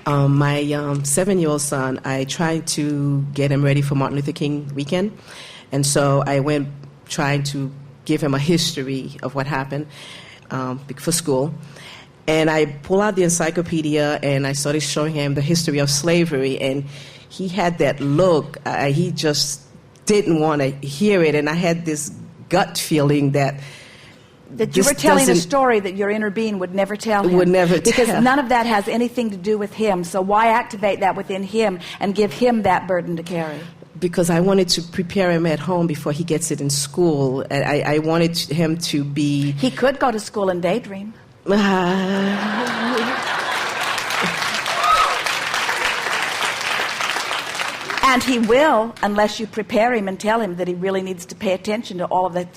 My 7-year-old son, I tried to get him ready for Martin Luther King weekend. And so I went trying to give him a history of what happened for school. And I pulled out the encyclopedia and I started showing him the history of slavery. And he had that look. He just didn't want to hear it. And I had this gut feeling that you were telling a story that your inner being would never tell him. Would never tell. Because none of that has anything to do with him. So why activate that within him and give him that burden to carry? Because I wanted to prepare him at home before he gets it in school. And I wanted him to be... He could go to school and daydream. And he will, unless you prepare him and tell him that he really needs to pay attention to all of the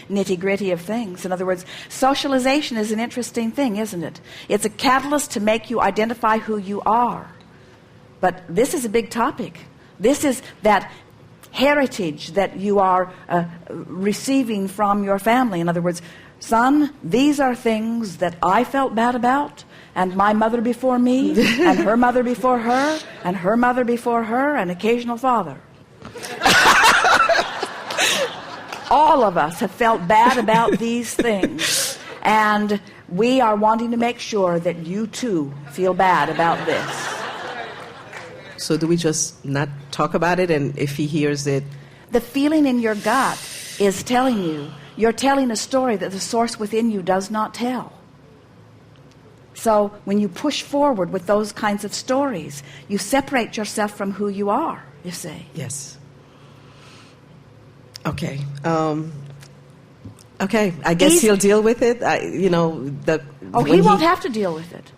nitty-gritty of things. In other words, socialization is an interesting thing, isn't it? It's a catalyst to make you identify who you are. But this is a big topic. This is that heritage that you are receiving from your family. In other words, son, these are things that I felt bad about, and my mother before me, and her mother before her, and her mother before her, and occasional father. All of us have felt bad about these things, and we are wanting to make sure that you too feel bad about this. So do we just not talk about it, and if he hears it? The feeling in your gut is telling you, you're telling a story that the source within you does not tell. So when you push forward with those kinds of stories, you separate yourself from who you are, you see. Yes. Okay. Okay. I guess he'll deal with it. He won't have to deal with it.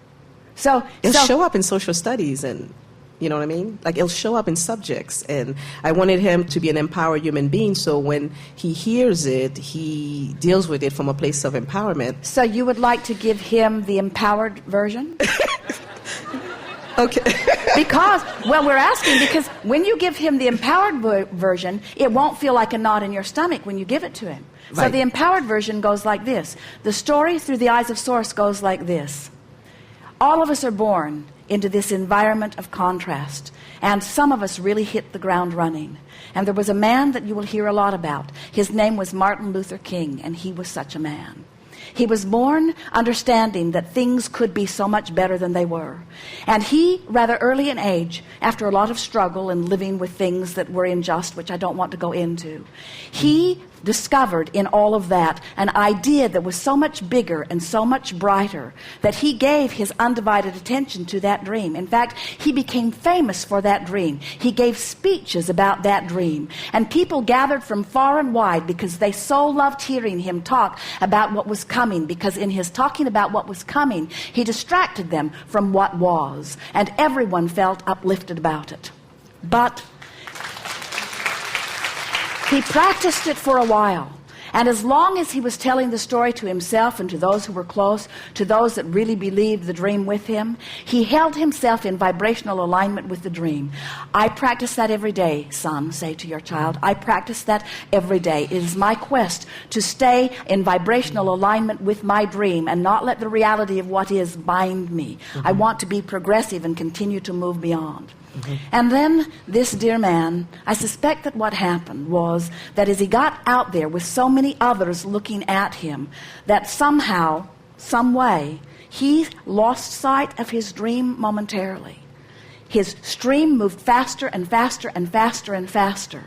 So it'll show up in social studies, and you know what I mean? Like, it'll show up in subjects. And I wanted him to be an empowered human being, so when he hears it, he deals with it from a place of empowerment. So you would like to give him the empowered version? Okay. Because, we're asking because when you give him the empowered version, it won't feel like a knot in your stomach when you give it to him. Right. So the empowered version goes like this. The story through the eyes of Source goes like this. All of us are born into this environment of contrast, and some of us really hit the ground running. And there was a man that you will hear a lot about. His name was Martin Luther King, and he was such a man. He was born understanding that things could be so much better than they were. And he, rather early in age, after a lot of struggle and living with things that were unjust, which I don't want to go into, he discovered in all of that an idea that was so much bigger and so much brighter that he gave his undivided attention to that dream. In fact, he became famous for that dream. He gave speeches about that dream, and people gathered from far and wide because they so loved hearing him talk about what was coming, because in his talking about what was coming, he distracted them from what was, and everyone felt uplifted about it. But he practiced it for a while, and as long as he was telling the story to himself and to those who were close, to those that really believed the dream with him, he held himself in vibrational alignment with the dream. I practice that every day, son, say to your child. I practice that every day. It is my quest to stay in vibrational alignment with my dream and not let the reality of what is bind me. I want to be progressive and continue to move beyond. And then this dear man, I suspect that what happened was that as he got out there with so many others looking at him, that somehow, some way, he lost sight of his dream momentarily. His stream moved faster and faster and faster and faster.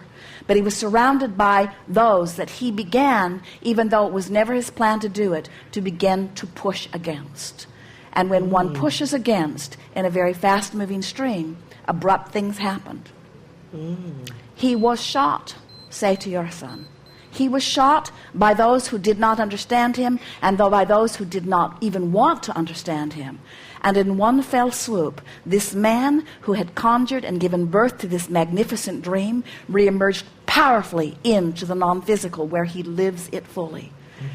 But he was surrounded by those that he began, even though it was never his plan to do it, to begin to push against. And when one pushes against in a very fast-moving stream, abrupt things happened. He was shot, say to your son. He was shot by those who did not understand him, and though by those who did not even want to understand him. And in one fell swoop, this man who had conjured and given birth to this magnificent dream reemerged powerfully into the non-physical, where he lives it fully.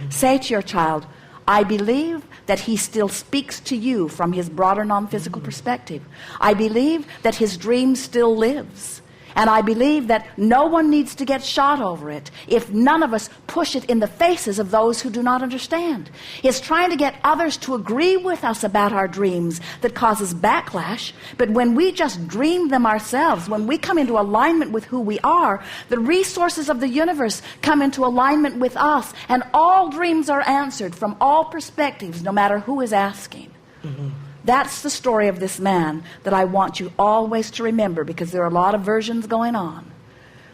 Say to your child, I believe that he still speaks to you from his broader non-physical perspective. I believe that his dream still lives. And I believe that no one needs to get shot over it if none of us push it in the faces of those who do not understand. It's trying to get others to agree with us about our dreams that causes backlash. But when we just dream them ourselves, when we come into alignment with who we are, the resources of the universe come into alignment with us, and all dreams are answered from all perspectives, no matter who is asking. Mm-hmm. That's the story of this man that I want you always to remember, because there are a lot of versions going on.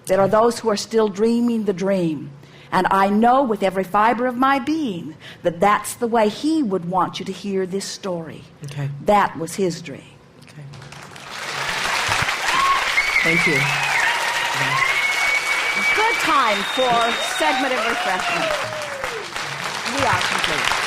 There are those who are still dreaming the dream. And I know with every fiber of my being that that's the way he would want you to hear this story. Okay. That was his dream. Okay. Thank you. Good time for segment of refreshment. We are complete.